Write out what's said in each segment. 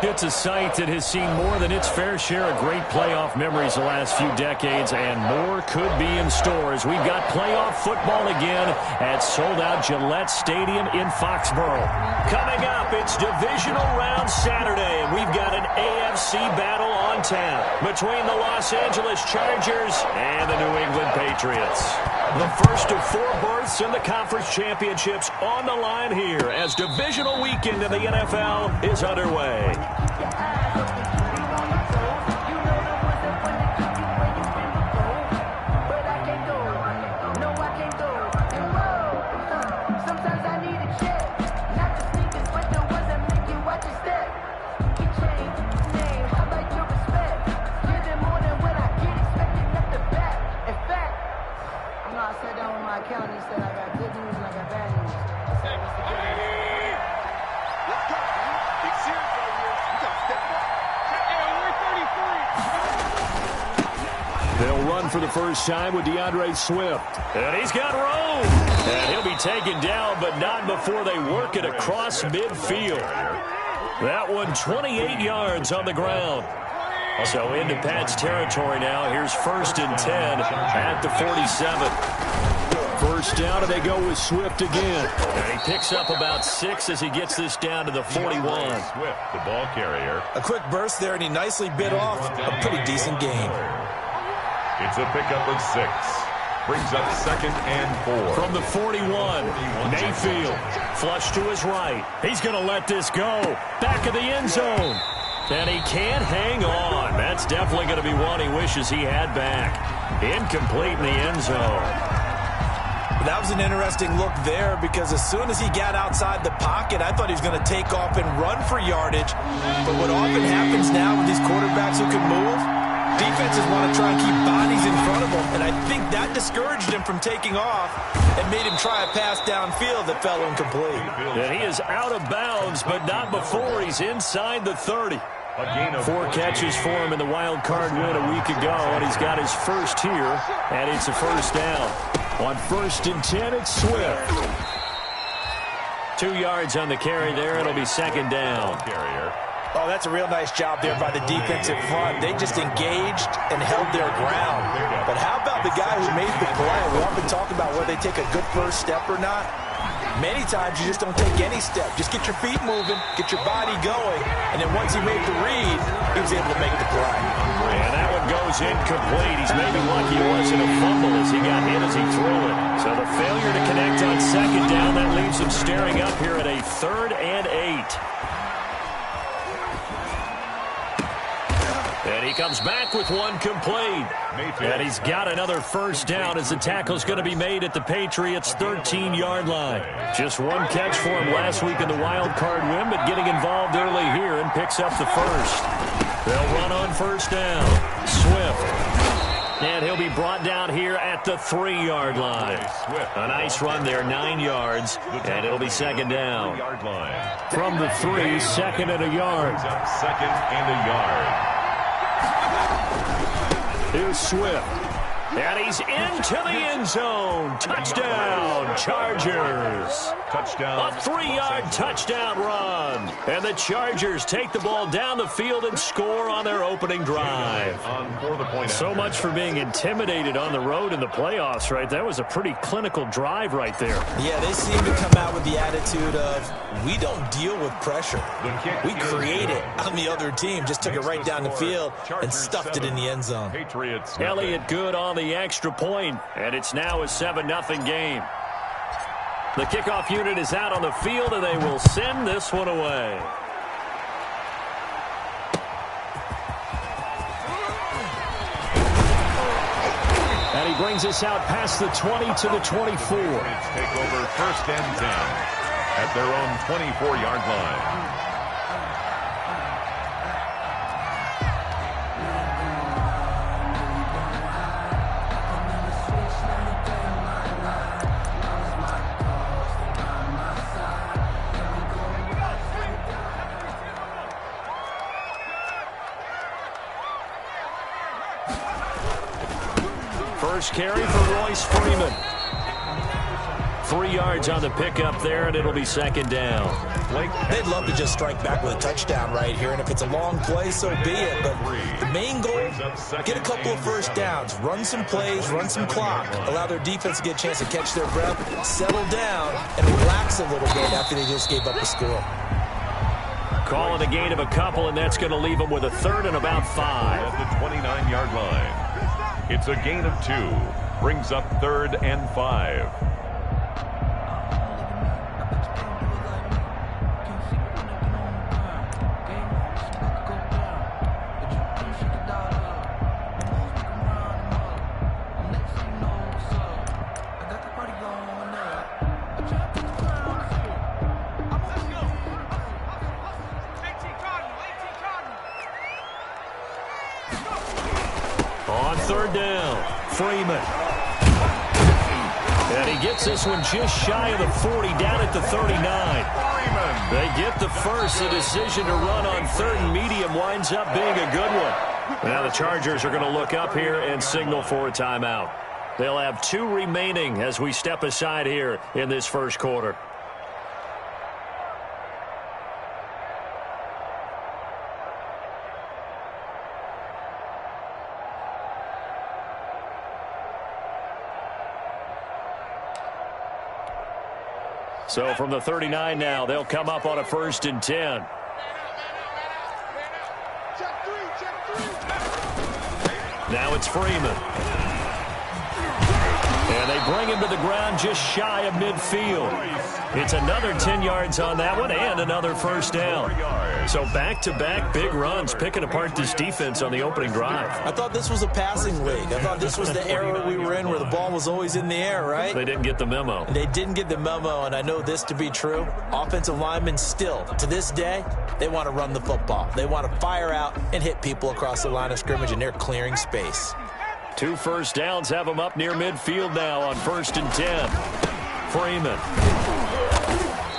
It's a site that has seen more than its fair share of great playoff memories the last few decades, and more could be in store as we've got playoff football again at sold-out Gillette Stadium in Foxborough. Coming up, it's divisional round Saturday, and we've got an AFC battle on tap between the Los Angeles Chargers and the New England Patriots. The first of 4 berths in the conference championships on the line here as divisional weekend in the NFL is underway. For the first time with DeAndre Swift. And he's got room. And he'll be taken down, but not before they work it across midfield. That one 28 yards on the ground. So into Pat's territory now. Here's 1st and 10 at the 47. First down, and they go with Swift again. And he picks up about 6 as he gets this down to the 41. Swift, the ball carrier. A quick burst there, and he nicely bit off a pretty decent gain. It's a pickup of 6. Brings up 2nd and 4. From the 41, Mayfield. Flush to his right. He's going to let this go. Back of the end zone. And he can't hang on. That's definitely going to be one he wishes he had back. Incomplete in the end zone. That was an interesting look there because as soon as he got outside the pocket, I thought he was going to take off and run for yardage. But what often happens now with these quarterbacks who can move, defenses want to try and keep bodies in front of him, and I think that discouraged him from taking off and made him try a pass downfield that fell incomplete. And he is out of bounds, but not before he's inside the 30. 4 catches for him in the wild card win a week ago, and he's got his first here, and it's a first down. On 1st and 10, it's Swift. 2 yards on the carry there. It'll be 2nd down. Oh, that's a real nice job there by the defensive front. They just engaged and held their ground. But how about the guy who made the play? We often talk about whether they take a good first step or not. Many times you just don't take any step. Just get your feet moving, get your body going, and then once he made the read, he was able to make the play. And that one goes incomplete. He's maybe lucky it wasn't a fumble as he got hit as he threw it. So the failure to connect on 2nd down, that leaves him staring up here at a 3rd and 8. And he comes back with one complete. And he's got another first down as the tackle's going to be made at the Patriots' 13-yard line. Just one catch for him last week in the wild card win, but getting involved early here and picks up the first. They'll run on first down. Swift. And he'll be brought down here at the 3-yard line. A nice run there, 9 yards, and it'll be 2nd down. From the 3, 2nd and a yard. 2nd and a yard. Here's Swift. And he's into the end zone. Touchdown, Chargers. Touchdown. A 3-yard touchdown run. And the Chargers take the ball down the field and score on their opening drive. So much for being intimidated on the road in the playoffs, right? That was a pretty clinical drive right there. Yeah, they seem to come out with the attitude of, we don't deal with pressure. We create it on the other team. Just took it right down the field and stuffed it in the end zone. Elliott good on the extra point, and it's now a 7-0 game. The kickoff unit is out on the field, and they will send this one away. And he brings us out past the 20 to the 24. Take over 1st and 10 at their own 24-yard line. First carry for Royce Freeman. 3 yards on the pickup there, and it'll be second down. They'd love to just strike back with a touchdown right here, and if it's a long play, so be it. But the main goal, get a couple of first downs, run some plays, run some clock, allow their defense to get a chance to catch their breath, settle down, and relax a little bit after they just gave up the score. Calling a gain of a couple, and that's going to leave them with a third and about 5. At the 29-yard line. It's a gain of 2. Brings up 3rd and 5. On 3rd down, Freeman. And he gets this one just shy of the 40, down at the 39. They get the first. The decision to run on 3rd and medium winds up being a good one. Now the Chargers are going to look up here and signal for a timeout. They'll have 2 remaining as we step aside here in this first quarter. So from the 39 now, they'll come up on a 1st and 10. Now it's Freeman. And they bring him to the ground just shy of midfield. It's another 10 yards on that one and another first down. So back-to-back big runs, picking apart this defense on the opening drive. I thought this was a passing league. I thought this was the era we were in where the ball was always in the air, right? They didn't get the memo. They didn't get the memo, and I know this to be true. Offensive linemen still, to this day, they want to run the football. They want to fire out and hit people across the line of scrimmage, and they're clearing space. 2 first downs have them up near midfield now on 1st and 10. Freeman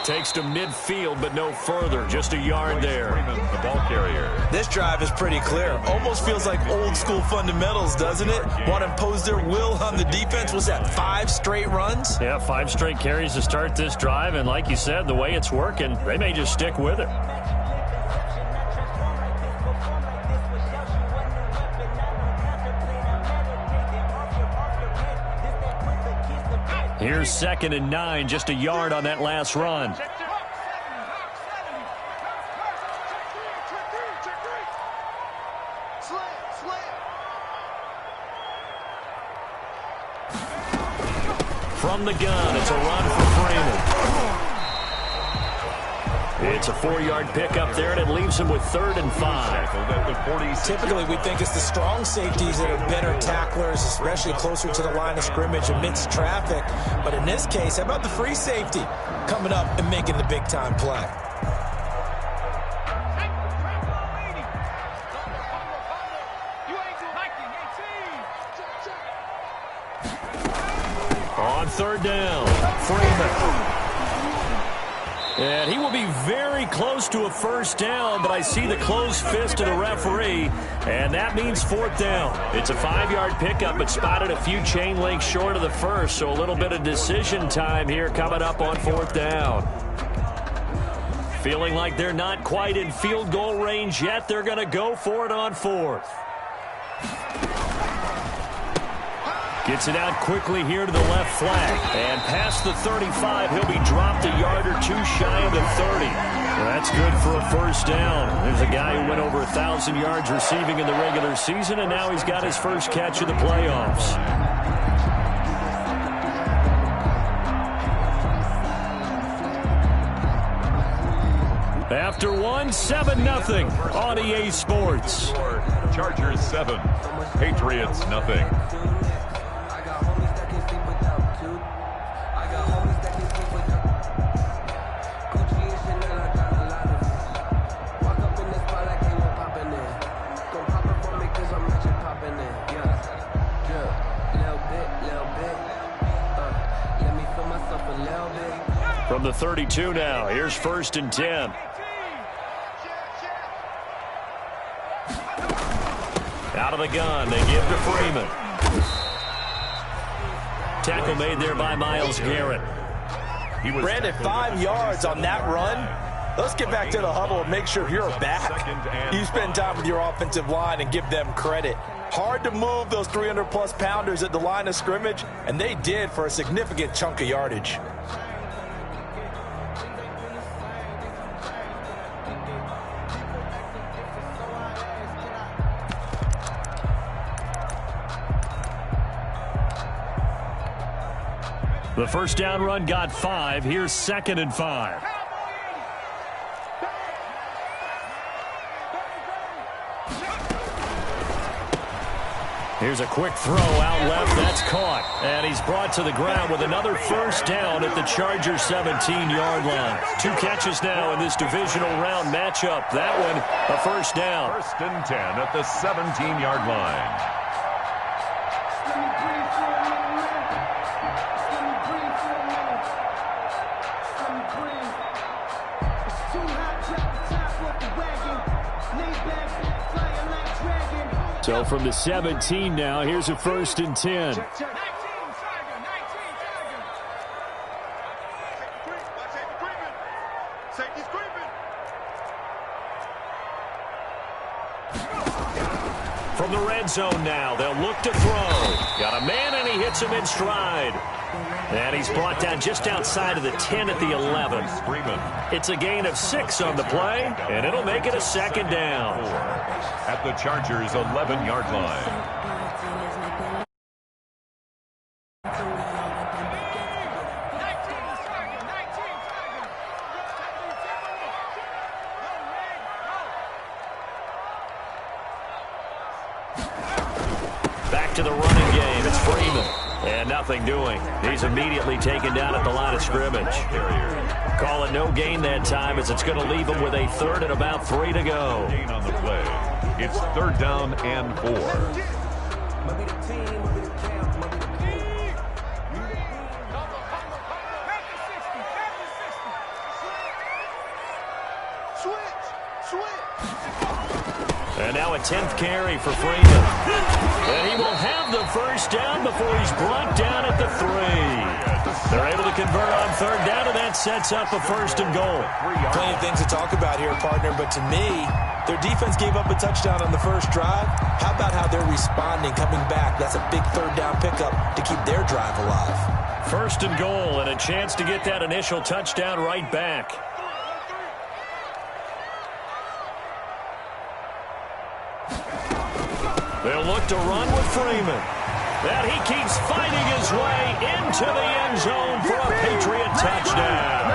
takes to midfield, but no further. Just a yard there. Freeman, the ball carrier. This drive is pretty clear. Almost feels like old school fundamentals, doesn't it? Want to impose their will on the defense. Was that 5 straight runs? Yeah, 5 straight carries to start this drive. And like you said, the way it's working, they may just stick with it. Here's 2nd and 9, just a yard on that last run. From the gun, it's a run for Freeman. It's a 4-yard pickup there, and it leaves him with 3rd and 5. Typically, we think it's the strong safeties that are better tacklers, especially closer to the line of scrimmage amidst traffic. But in this case, how about the free safety coming up and making the big-time play? On 3rd down, Freeman. And he will be very close to a first down, but I see the closed fist of the referee, and that means 4th down. It's a 5-yard pickup, but spotted a few chain links short of the first, so a little bit of decision time here coming up on 4th down. Feeling like they're not quite in field goal range yet, they're going to go for it on 4th. Gets it out quickly here to the left flank. And past the 35, he'll be dropped a yard or 2 shy of the 30. That's good for a first down. There's a guy who went over 1,000 yards receiving in the regular season, and now he's got his first catch of the playoffs. After 7-0 on EA Sports. Chargers 7, Patriots nothing. From the 32 now, here's 1st and 10. Out of the gun, they give to Freeman. Tackle made there by Myles Garrett. Brandon, 5 yards on that run. Let's get back to the huddle and make sure you're back. You spend time with your offensive line and give them credit. Hard to move those 300-plus pounders at the line of scrimmage, and they did for a significant chunk of yardage. The first down run got 5. Here's 2nd and 5. Here's a quick throw out left. That's caught. And he's brought to the ground with another first down at the Chargers' 17-yard line. 2 catches now in this divisional round matchup. That one, a first down. 1st and 10 at the 17-yard line. So from the 17 now, here's a 1st and 10. From the red zone now, they'll look to throw. Got a man, and he hits him in stride. And he's brought down just outside of the 10 at the 11. It's a gain of 6 on the play, and it'll make it a 2nd down. At the Chargers' 11-yard line. Back to the running game. It's Freeman. And nothing doing. He's immediately taken down at the line of scrimmage. Call it no gain that time, as it's going to leave him with a 3rd and about 3 to go. Gain on the play. It's 3rd down and 4. And now a 10th carry for Freeman. And he will have the first down before he's brought down at the 3. They're able to convert on 3rd down, and that sets up a 1st and goal. Plenty of things to talk about here, partner, but to me, their defense gave up a touchdown on the first drive. How about how they're responding, coming back? That's a big 3rd down pickup to keep their drive alive. 1st and goal, and a chance to get that initial touchdown right back. They'll look to run with Freeman. And he keeps fighting his way into the end zone for a Patriot touchdown.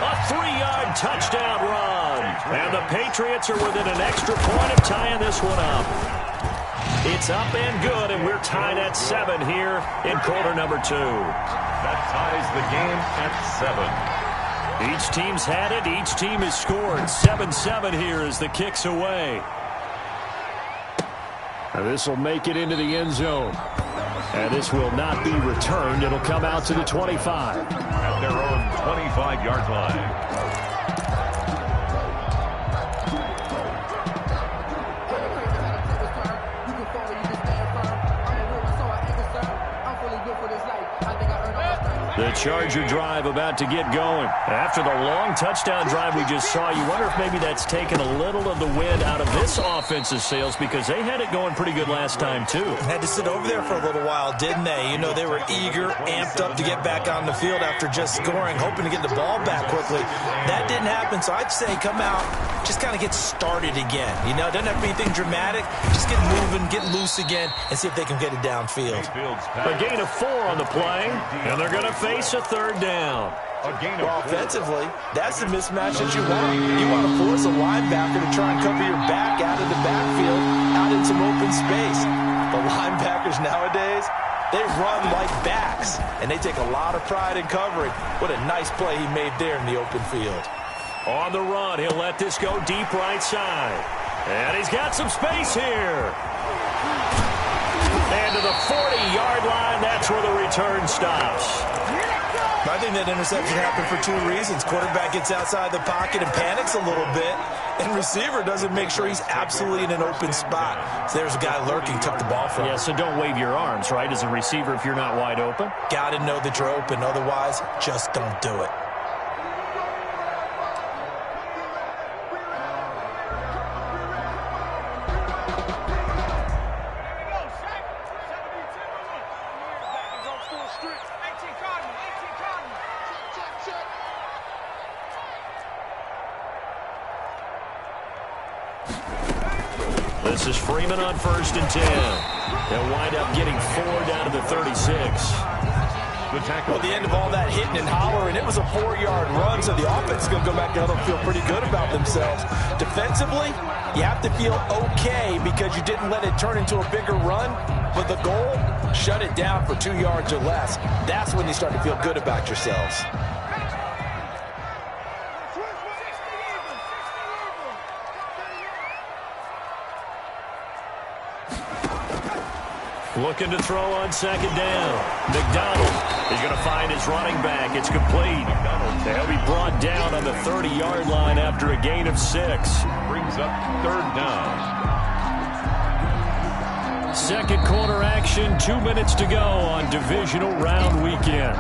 A 3-yard touchdown run. And the Patriots are within an extra point of tying this one up. It's up and good, and we're tied at 7 here in quarter number 2. That ties the game at 7. Each team's had it. Each team has scored. 7-7 here as the kick's away. This will make it into the end zone. And this will not be returned. It'll come out to the 25. At their own 25-yard line. The Charger drive about to get going. After the long touchdown drive we just saw, you wonder if maybe that's taken a little of the wind out of this offense's sails, because they had it going pretty good last time, too. Had to sit over there for a little while, didn't they? You know, they were eager, amped up to get back on the field after just scoring, hoping to get the ball back quickly. That didn't happen, so I'd say come out, just kind of get started again. You know, doesn't have to be anything dramatic. Just get moving, get loose again, and see if they can get it downfield. A gain of 4 on the play, and they're going to face a 3rd down. Well, offensively, that's the mismatch that you want. You want to force a linebacker to try and cover your back out of the backfield, out in some open space. The linebackers nowadays, they run like backs, and they take a lot of pride in covering. What a nice play he made there in the open field. On the run, he'll let this go deep right side. And he's got some space here. And to the 40-yard line, that's where the return stops. I think that interception happened for two reasons. Quarterback gets outside the pocket and panics a little bit, and receiver doesn't make sure he's absolutely in an open spot. So there's a guy lurking, took the ball from him. Yeah, so don't wave your arms, right, as a receiver if you're not wide open. Got to know that you're open. Otherwise, just don't do it. This is Freeman on 1st and 10. They'll wind up getting 4 down to the 36. Well, the end of all that hitting and hollering, it was a 4-yard run, so the offense is going to go back down and feel pretty good about themselves. Defensively, you have to feel okay because you didn't let it turn into a bigger run, but the goal, shut it down for 2 yards or less. That's when you start to feel good about yourselves. Looking to throw on 2nd down. McDonald is going to find his running back. It's complete. They'll be brought down on the 30-yard line after a gain of 6. Brings up 3rd down. Second quarter action, 2 minutes to go on divisional round weekend.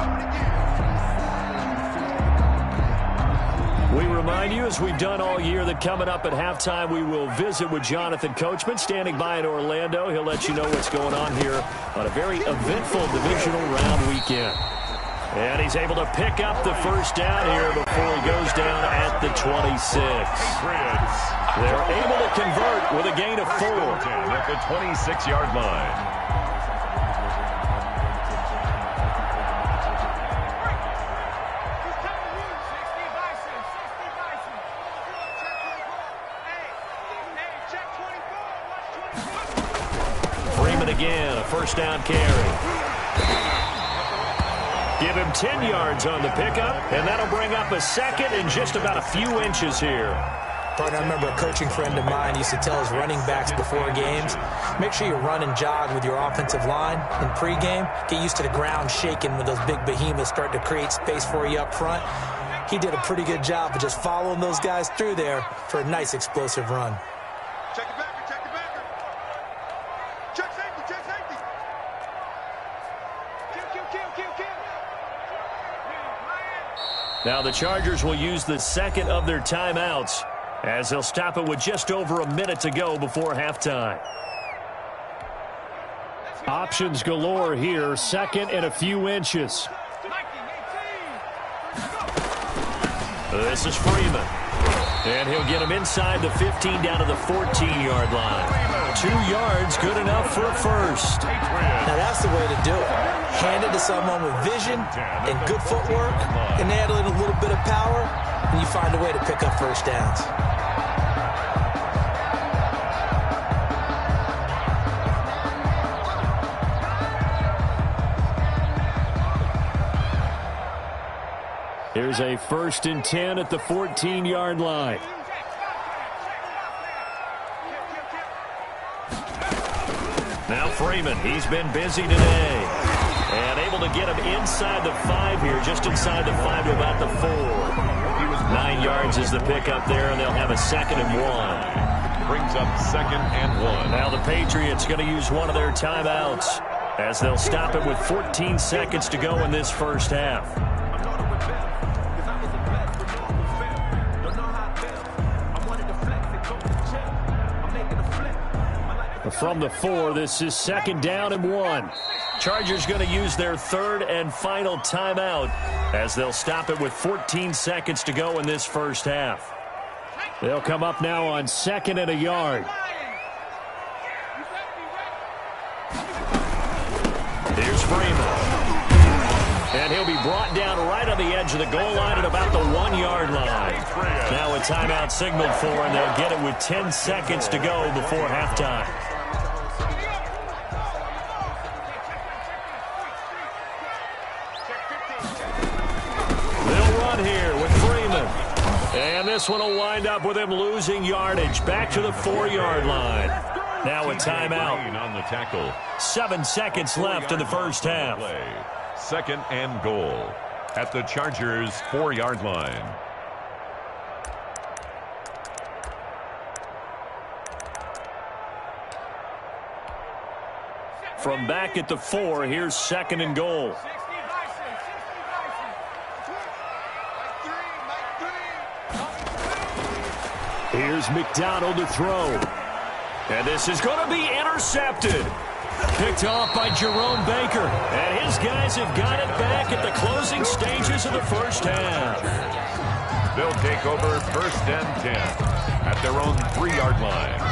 We remind you, as we've done all year, that coming up at halftime, we will visit with Jonathan Coachman, standing by in Orlando. He'll let you know what's going on here on a very eventful divisional round weekend. And he's able to pick up the first down here before he goes down at the 26. They're able to convert with a gain of 4. At the 26-yard line. Again, a first down carry. Give him 10 yards on the pickup, and that'll bring up a second in just about a few inches here. Partner, I remember a coaching friend of mine used to tell his running backs before games, make sure you run and jog with your offensive line in pregame. Get used to the ground shaking when those big behemoths start to create space for you up front. He did a pretty good job of just following those guys through there for a nice explosive run. Check it back. Now the Chargers will use the second of their timeouts as they'll stop it with just over a minute to go before halftime. Options galore here, second and a few inches. This is Freeman. And he'll get him inside the 15 down to the 14-yard line. 2 yards, good enough for a first. Now that's the way to do it. Hand it to someone with vision and good footwork, and add in a little bit of power, and you find a way to pick up first downs. Here's a 1st and 10 at the 14-yard line. Now Freeman, he's been busy today. And able to get him inside the 5 here, just inside the 5 to about the 4. 9 yards is the pickup there, and they'll have a 2nd and 1. Brings up 2nd and 1. Now the Patriots going to use one of their timeouts as they'll stop it with 14 seconds to go in this first half. From the 4, this is 2nd down and 1. Chargers going to use their 3rd and final timeout as they'll stop it with 14 seconds to go in this first half. They'll come up now on 2nd and a yard. Here's Freeman. And he'll be brought down right on the edge of the goal line at about the 1-yard line. Now a timeout signaled for, and they'll get it with 10 seconds to go before halftime. And this one will wind up with him losing yardage back to the 4-yard line. Now a timeout. On the tackle. 7 seconds left in the first half. 2nd and goal. at the Chargers' 4-yard line. From back at the 4, here's 2nd and goal. Here's McDonald to throw. And this is going to be intercepted. Picked off by Jerome Baker. And his guys have got it back at the closing stages of the first half. They'll take over 1st and 10 at their own 3-yard line.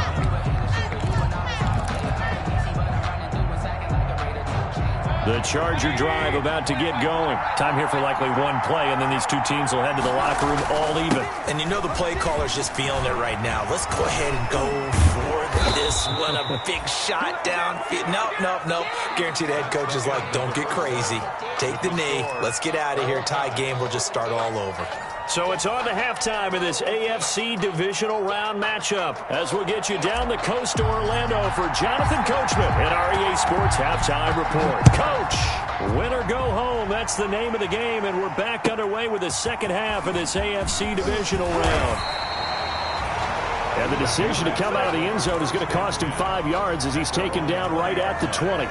The Charger drive about to get going. Time here for likely one play, and then these two teams will head to the locker room all even. And you know the play caller's just feeling it right now. Let's go ahead and go for this one. A big shot down. Nope. Guaranteed the head coach is like, don't get crazy. Take the knee. Let's get out of here. Tie game. We'll just start all over. So it's on to halftime of this AFC divisional round matchup as we'll get you down the coast to Orlando for Jonathan Coachman in our EA Sports Halftime Report. Coach, win or go home, that's the name of the game, and we're back underway with the second half of this AFC divisional round. And the decision to come out of the end zone is going to cost him 5 yards as he's taken down right at the 20.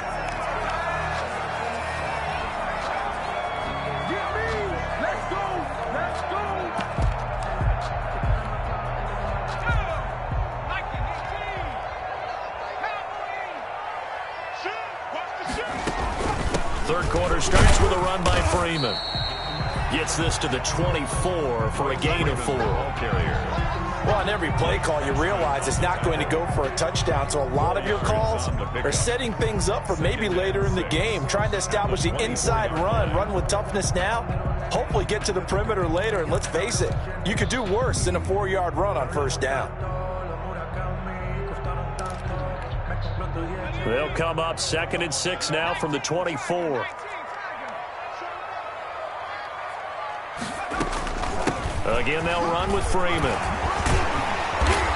Third quarter starts with a run by Freeman. Gets this to the 24 for a gain of 4. Well, on every play call, you realize it's not going to go for a touchdown, so a lot of your calls are setting things up for maybe later in the game, trying to establish the inside run with toughness now, hopefully get to the perimeter later, and let's face it, you could do worse than a 4-yard run on first down. They'll come up 2nd and 6 now from the 24. Again, they'll run with Freeman.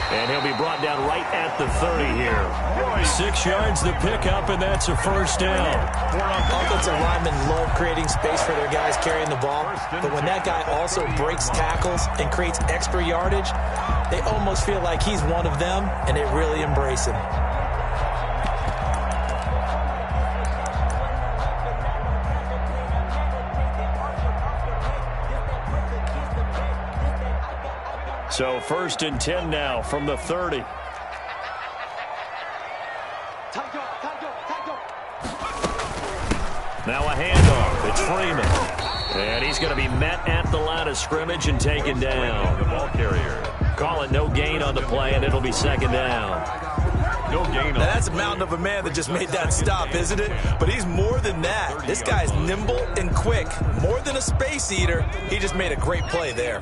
And he'll be brought down right at the 30 here. 6 yards the pickup, and that's a first down. Offensive linemen love creating space for their guys carrying the ball, but when that guy also breaks tackles and creates extra yardage, they almost feel like he's one of them, and they really embrace him. So 1st and 10 now from the 30. Now a handoff. It's Freeman. And he's going to be met at the line of scrimmage and taken down. The ball carrier. Call it no gain on the play, and it'll be 2nd down. No gain on. Now that's a mountain of a man that just made that stop, isn't it? But he's more than that. This guy's nimble and quick. More than a space eater. He just made a great play there.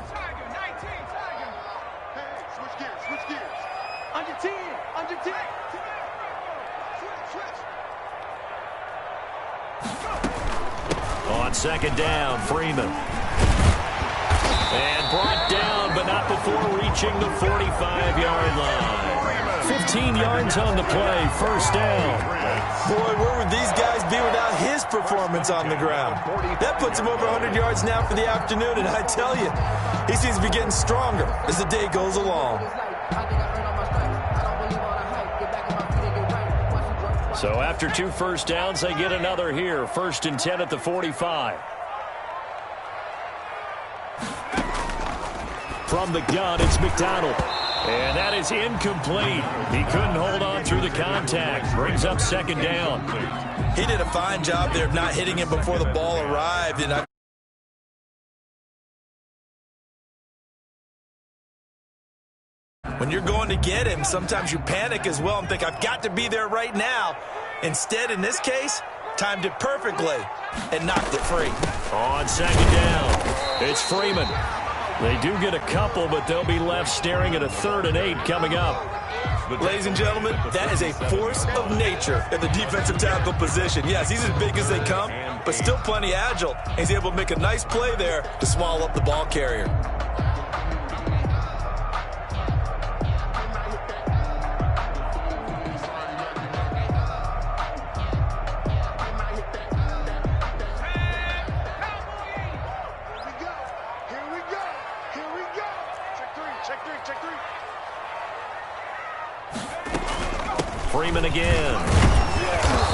On 2nd down, Freeman. And brought down, but not before reaching the 45-yard line. 15 yards on the play, 1st down. Boy, where would these guys be without his performance on the ground? That puts him over 100 yards now for the afternoon, and I tell you, he seems to be getting stronger as the day goes along. So after 2 first downs, they get another here. 1st and 10 at the 45. From the gun, it's McDonald. And that is incomplete. He couldn't hold on through the contact. Brings up 2nd down. He did a fine job there of not hitting him before the ball arrived. And when you're going to get him, sometimes you panic as well and think, I've got to be there right now. Instead, in this case, timed it perfectly and knocked it free. On 2nd down, it's Freeman. They do get a couple, but they'll be left staring at a 3rd and 8 coming up. Ladies and gentlemen, that is a force of nature in the defensive tackle position. Yes, he's as big as they come, but still plenty agile. He's able to make a nice play there to swallow up the ball carrier. Freeman again.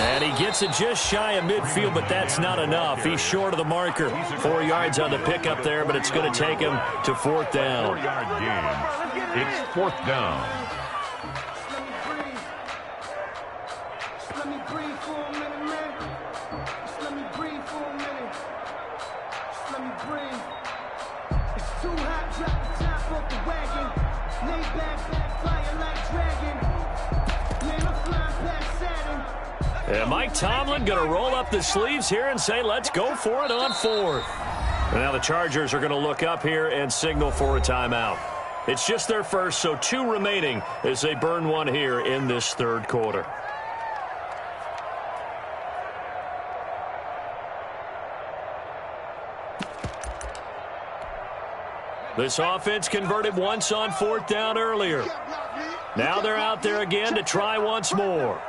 And he gets it just shy of midfield, but that's not enough. He's short of the marker. 4 yards on the pickup there, but it's going to take him to 4th down. 4-yard gain. It's 4th down. And Mike Tomlin going to roll up the sleeves here and say, let's go for it on 4th. And now the Chargers are going to look up here and signal for a timeout. It's just their first, so 2 remaining as they burn one here in this 3rd quarter. This offense converted once on 4th down earlier. Now they're out there again to try once more.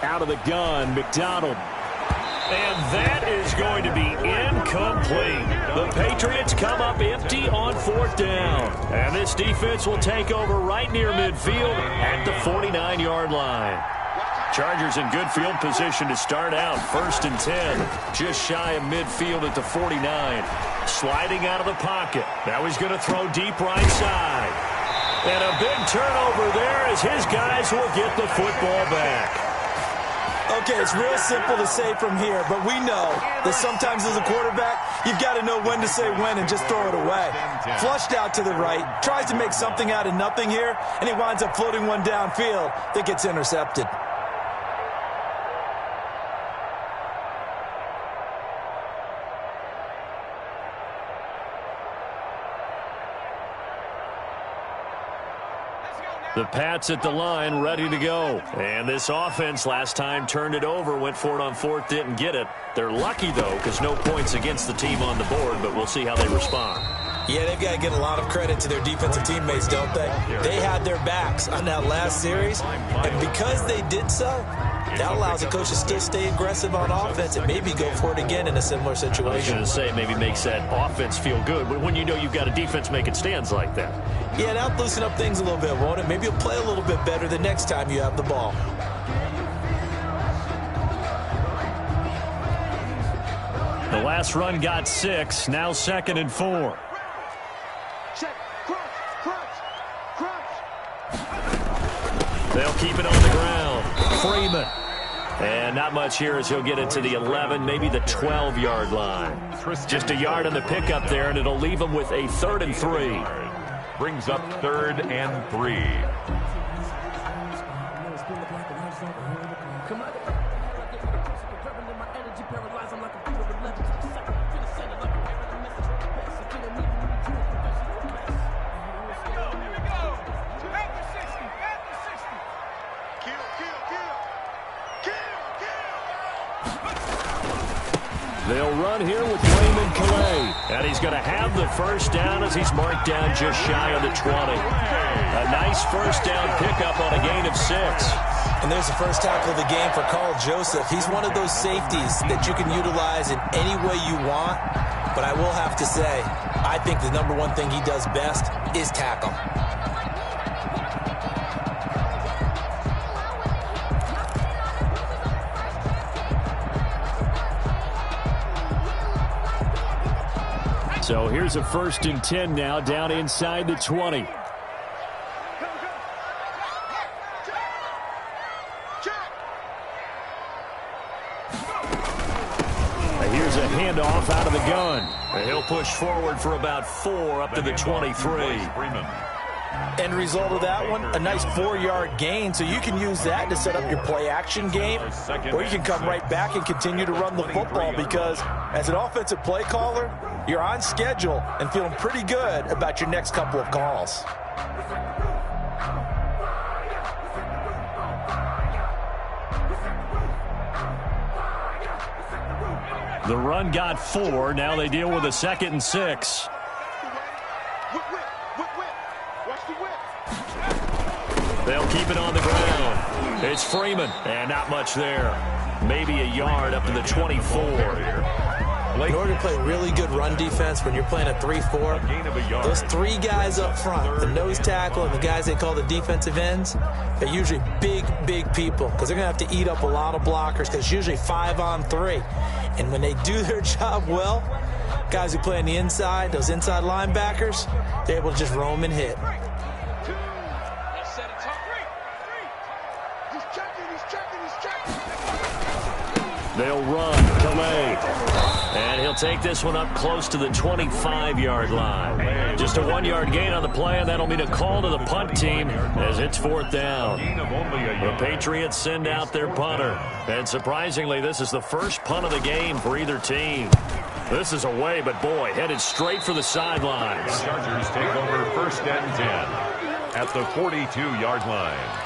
Out of the gun, McDonald. And that is going to be incomplete. The Patriots come up empty on 4th down. And this defense will take over right near midfield at the 49-yard line. Chargers in good field position to start out. 1st and 10. Just shy of midfield at the 49. Sliding out of the pocket. Now he's going to throw deep right side. And a big turnover there as his guys will get the football back. Okay, it's real simple to say from here, but we know that sometimes as a quarterback, you've got to know when to say when and just throw it away. Flushed out to the right, tries to make something out of nothing here, and he winds up floating one downfield that gets intercepted. The Pats at the line, ready to go. And this offense last time turned it over, went for it on 4th, didn't get it. They're lucky, though, because no points against the team on the board, but we'll see how they respond. Yeah, they've got to get a lot of credit to their defensive teammates, don't they? They had their backs on that last series, and because they did so, that allows the coach to still stay aggressive on offense and maybe go for it again in a similar situation. I was going to say, maybe makes that offense feel good, but when you know you've got a defense making stands like that. Yeah, that'll loosen up things a little bit, won't it? Maybe you'll play a little bit better the next time you have the ball. The last run got 6, now 2nd and 4. They'll keep it on the ground. Freeman. And not much here as he'll get it to the 11, maybe the 12-yard line. Just a yard on the pickup there, and it'll leave him with a 3rd and 3. Brings up 3rd and 3. They'll run here with Raymond Calais. And he's going to have the 1st down as he's marked down just shy of the 20. A nice 1st down pickup on a gain of 6. And there's the first tackle of the game for Carl Joseph. He's one of those safeties that you can utilize in any way you want. But I will have to say, I think the number one thing he does best is tackle. So here's a 1st and 10 now, down inside the 20. Here's a handoff out of the gun. He'll push forward for about 4 up to the 23. End result of that one, a nice 4-yard gain, so you can use that to set up your play-action game, or you can come right back and continue to run the football because as an offensive play caller, you're on schedule and feeling pretty good about your next couple of calls. The run got 4. Now they deal with a 2nd and 6. They'll keep it on the ground. It's Freeman, and not much there. Maybe a yard up to the 24. In order to play really good run defense when you're playing a 3-4, those three guys up front, the nose tackle and the guys they call the defensive ends, they're usually big, big people because they're going to have to eat up a lot of blockers because it's usually 5-on-3. And when they do their job well, guys who play on the inside, those inside linebackers, they're able to just roam and hit. They'll run. Calais. And he'll take this one up close to the 25-yard line. Just a 1-yard gain on the play, and that'll mean a call to the punt team as it's 4th down. The Patriots send out their punter. And surprisingly, this is the first punt of the game for either team. This is away, but boy, headed straight for the sidelines. The Chargers take over 1st and 10 at the 42-yard line.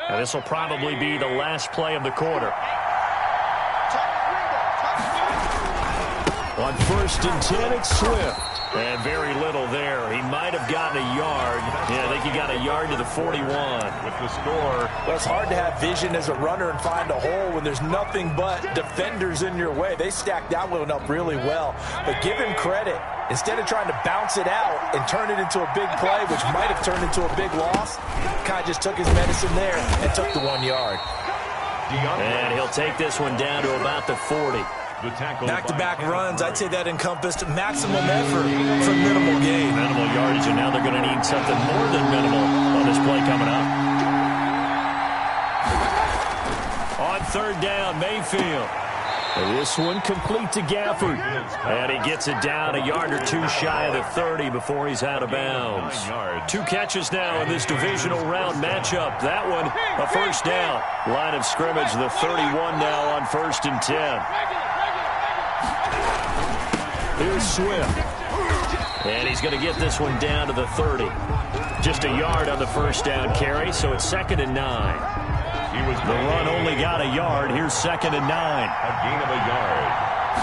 And this will probably be the last play of the quarter. On 1st and 10, it's Swift. And very little there. He might have gotten a yard. Yeah, I think he got a yard to the 41. With the score. Well, it's hard to have vision as a runner and find a hole when there's nothing but defenders in your way. They stacked that one up really well. But give him credit. Instead of trying to bounce it out and turn it into a big play, which might have turned into a big loss, kind of just took his medicine there and took the 1 yard. And he'll take this one down to about the 40. Back-to-back runs, I'd say that encompassed maximum effort for minimal gain. Minimal yardage, and now they're going to need something more than minimal on this play coming up. On 3rd down, Mayfield. And this one complete to Gafford. And he gets it down a yard or two shy of the 30 before he's out of bounds. 2 catches now in this divisional round matchup. That one, a 1st down. Line of scrimmage, the 31 now on 1st and 10. Here's Swift. And he's going to get this one down to the 30. Just a yard on the 1st down carry, so it's 2nd and 9. The run only got a yard. Here's 2nd and 9. A gain of a yard.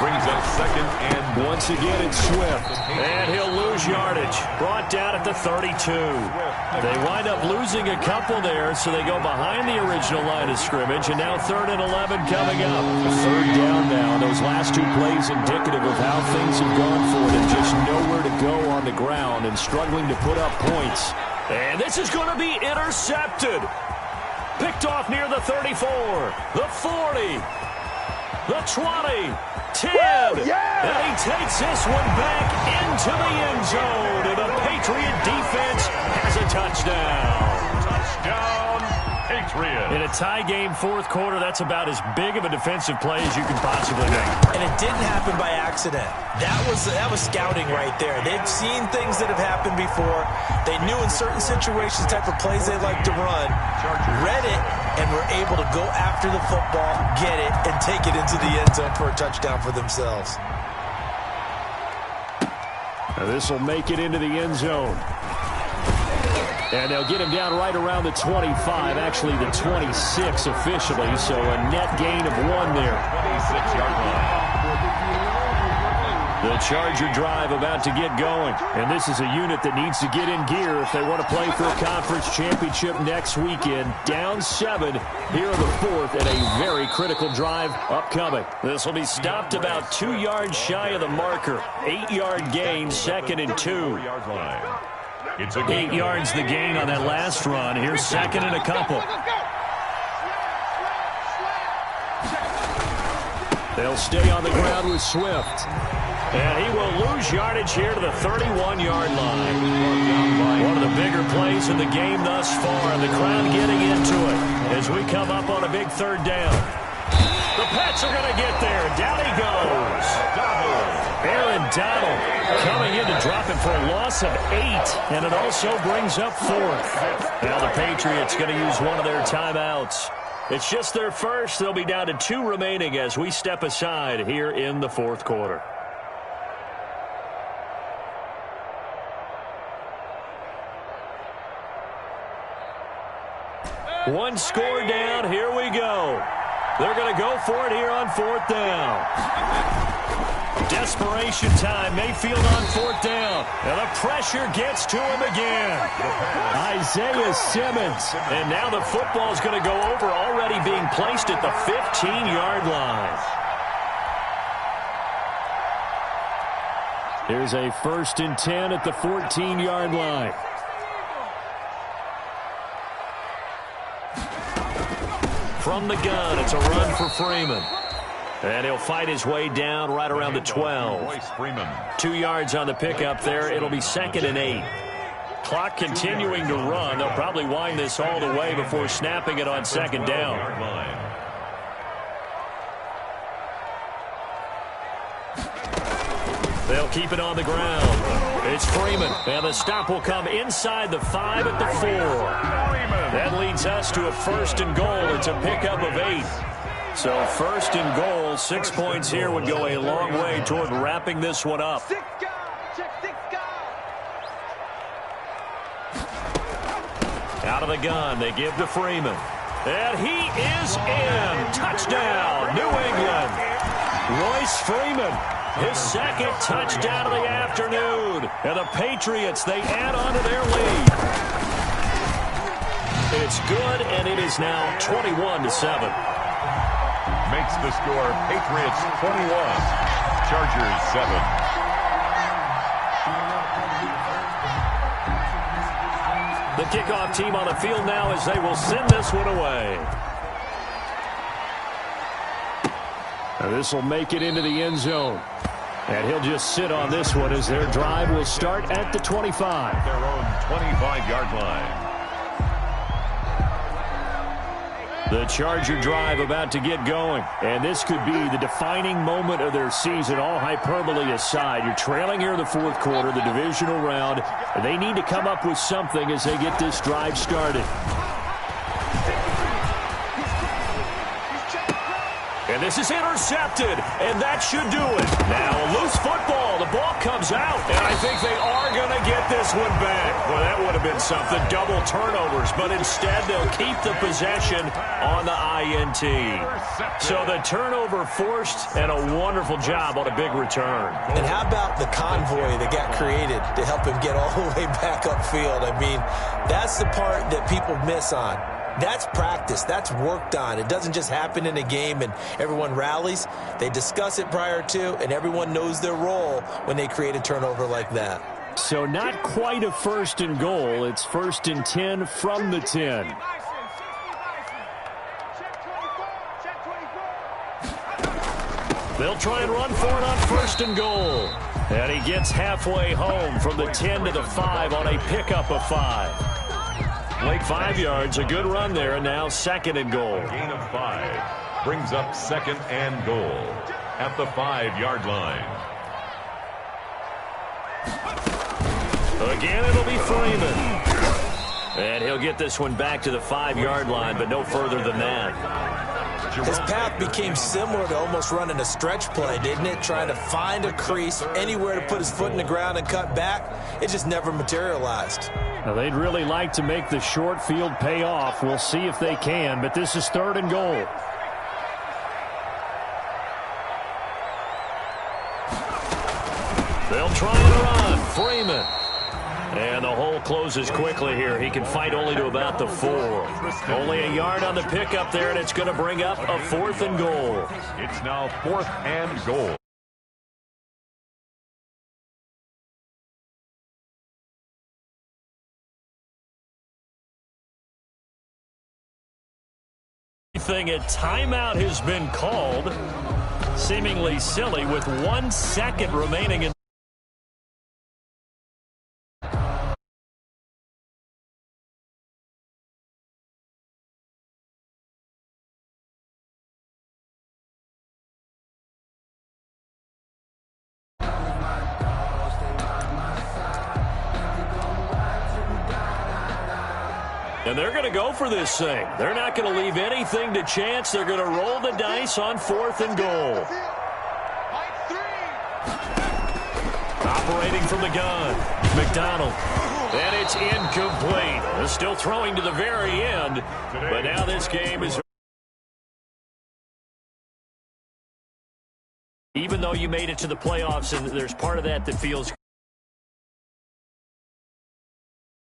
Brings up 2nd and once again it's Swift. And he'll lose yardage. Brought down at the 32. They wind up losing a couple there, so they go behind the original line of scrimmage. And now 3rd and 11 coming up. 3rd down now. Those last 2 plays indicative of how things have gone for them. Just nowhere to go on the ground and struggling to put up points. And this is going to be intercepted. Picked off near the 34, the 40, the 20, 10. Yeah! And he takes this one back into the end zone. And the Patriot defense has a touchdown. touchdown, Patriots. In a tie game 4th quarter, that's about as big of a defensive play as you can possibly make. And it didn't happen by accident. That was scouting right there. They've seen things that have happened before. They knew in certain situations type of plays they like to run, read it, and were able to go after the football, get it, and take it into the end zone for a touchdown for themselves. Now this will make it into the end zone. And they'll get him down right around the 25, actually the 26 officially, so a net gain of 1 there. 26-yard line. The Charger drive about to get going. And this is a unit that needs to get in gear if they want to play for a conference championship next weekend. Down 7 here in the 4th and a very critical drive upcoming. This will be stopped about 2 yards shy of the marker. 8-yard gain, 2nd and 2. It's a 8 yards the gain on that last run. Here's 2nd and a couple. They'll stay on the ground with Swift. And he will lose yardage here to the 31-yard line. One of the bigger plays in the game thus far, and the crowd getting into it as we come up on a big 3rd down. The Pats are going to get there. Down he goes. Aaron Donald coming in to drop it for a loss of 8, and it also brings up 4th. Now the Patriots going to use one of their timeouts. It's just their first. They'll be down to 2 remaining as we step aside here in the 4th quarter. One score down. Here we go. They're going to go for it here on 4th down. Desperation time. Mayfield on 4th down. And the pressure gets to him again. Isaiah Simmons. And now the football is going to go over, already being placed at the 15-yard line. Here's a 1st and 10 at the 14-yard line. From the gun, it's a run for Freeman. And he'll fight his way down right around the 12. 2 yards on the pickup there. It'll be 2nd and 8. Clock continuing to run. They'll probably wind this all the way before snapping it on 2nd down. They'll keep it on the ground. It's Freeman. And the stop will come inside the 5 at the 4. That leads us to a 1st and goal. It's a pickup of 8. So 1st and goal, 6 points here would go a long way toward wrapping this one up. Out of the gun, they give to Freeman. And he is in. Touchdown, New England. Royce Freeman, his 2nd touchdown of the afternoon. And the Patriots, they add on to their lead. It's good, and it is now 21-7. Makes the score Patriots 21, Chargers 7. The kickoff team on the field now as they will send this one away. This will make it into the end zone. And he'll just sit on this one as their drive will start at the 25. Their own 25-yard line. The Charger drive about to get going. And this could be the defining moment of their season, all hyperbole aside. You're trailing here in the 4th quarter, the divisional round. And they need to come up with something as they get this drive started. And this is intercepted, and that should do it. Now a loose football. The ball comes out, and I think they are going to get this one back. Well, that would have been something, double turnovers, but instead they'll keep the possession on the INT. So the turnover forced, and a wonderful job on a big return. And how about the convoy that got created to help him get all the way back upfield? I mean, that's the part that people miss on. That's practice. That's worked on. It doesn't just happen in a game and everyone rallies. They discuss it prior to, and everyone knows their role when they create a turnover like that. So not quite a 1st and goal. It's 1st and 10 from the 10. They'll try and run for it on 1st and goal. And he gets halfway home from the 10 to the 5 on a pickup of 5. 5 yards, a good run there, and now 2nd and goal. Gain of 5 brings up 2nd and goal at the 5-yard line. Again, it'll be Freeman. And he'll get this one back to the 5-yard line, but no further than that. His path became similar to almost running a stretch play, didn't it? Trying to find a crease, anywhere to put his foot in the ground and cut back. It just never materialized. Now, they'd really like to make the short field pay off. We'll see if they can, but this is 3rd and goal. They'll try and run. Freeman. And the hole closes quickly here. He can fight only to about the 4. Only a yard on the pickup there, and it's going to bring up a 4th and goal. It's now 4th and goal. A timeout has been called. Seemingly silly with 1 second remaining in. And they're going to go for this thing. They're not going to leave anything to chance. They're going to roll the dice on 4th and goal. Operating from the gun, McDonald. And it's incomplete. They're still throwing to the very end. But now this game is Even though you made it to the playoffs, and there's part of that that feels